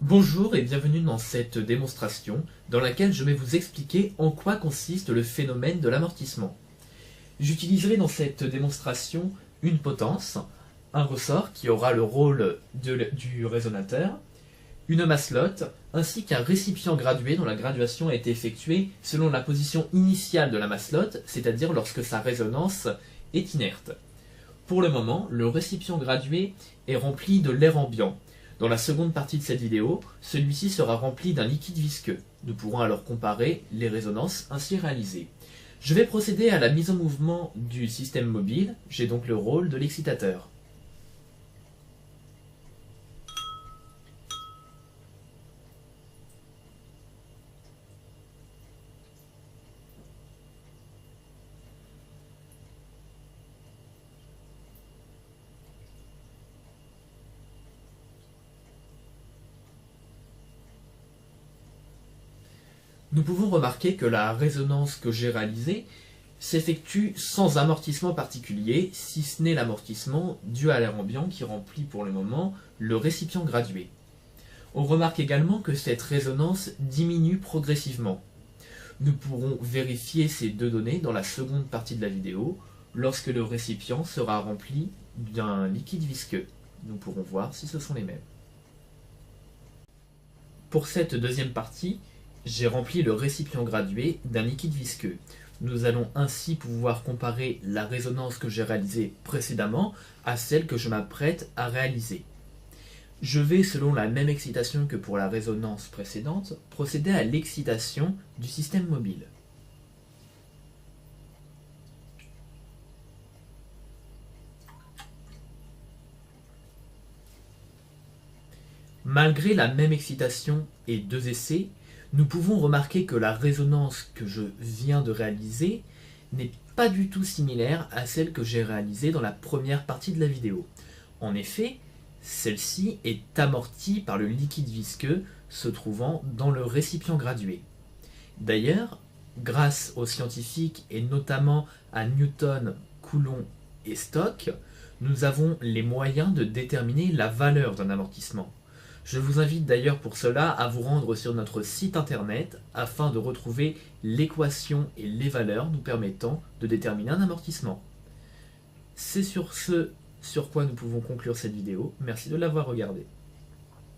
Bonjour et bienvenue dans cette démonstration dans laquelle je vais vous expliquer en quoi consiste le phénomène de l'amortissement. J'utiliserai dans cette démonstration une potence, un ressort qui aura le rôle du résonateur, une masselotte, ainsi qu'un récipient gradué dont la graduation a été effectuée selon la position initiale de la masselotte, c'est-à-dire lorsque sa résonance est inerte. Pour le moment, le récipient gradué est rempli de l'air ambiant. Dans la seconde partie de cette vidéo, celui-ci sera rempli d'un liquide visqueux. Nous pourrons alors comparer les résonances ainsi réalisées. Je vais procéder à la mise en mouvement du système mobile, j'ai donc le rôle de l'excitateur. Nous pouvons remarquer que la résonance que j'ai réalisée s'effectue sans amortissement particulier, si ce n'est l'amortissement dû à l'air ambiant qui remplit pour le moment le récipient gradué. On remarque également que cette résonance diminue progressivement. Nous pourrons vérifier ces deux données dans la seconde partie de la vidéo, lorsque le récipient sera rempli d'un liquide visqueux. Nous pourrons voir si ce sont les mêmes. Pour cette deuxième partie, j'ai rempli le récipient gradué d'un liquide visqueux. Nous allons ainsi pouvoir comparer la résonance que j'ai réalisée précédemment à celle que je m'apprête à réaliser. Je vais, selon la même excitation que pour la résonance précédente, procéder à l'excitation du système mobile. Malgré la même excitation et deux essais, nous pouvons remarquer que la résonance que je viens de réaliser n'est pas du tout similaire à celle que j'ai réalisée dans la première partie de la vidéo. En effet, celle-ci est amortie par le liquide visqueux se trouvant dans le récipient gradué. D'ailleurs, grâce aux scientifiques et notamment à Newton, Coulomb et Stokes, nous avons les moyens de déterminer la valeur d'un amortissement. Je vous invite d'ailleurs pour cela à vous rendre sur notre site internet afin de retrouver l'équation et les valeurs nous permettant de déterminer un amortissement. C'est sur ce sur quoi nous pouvons conclure cette vidéo. Merci de l'avoir regardée.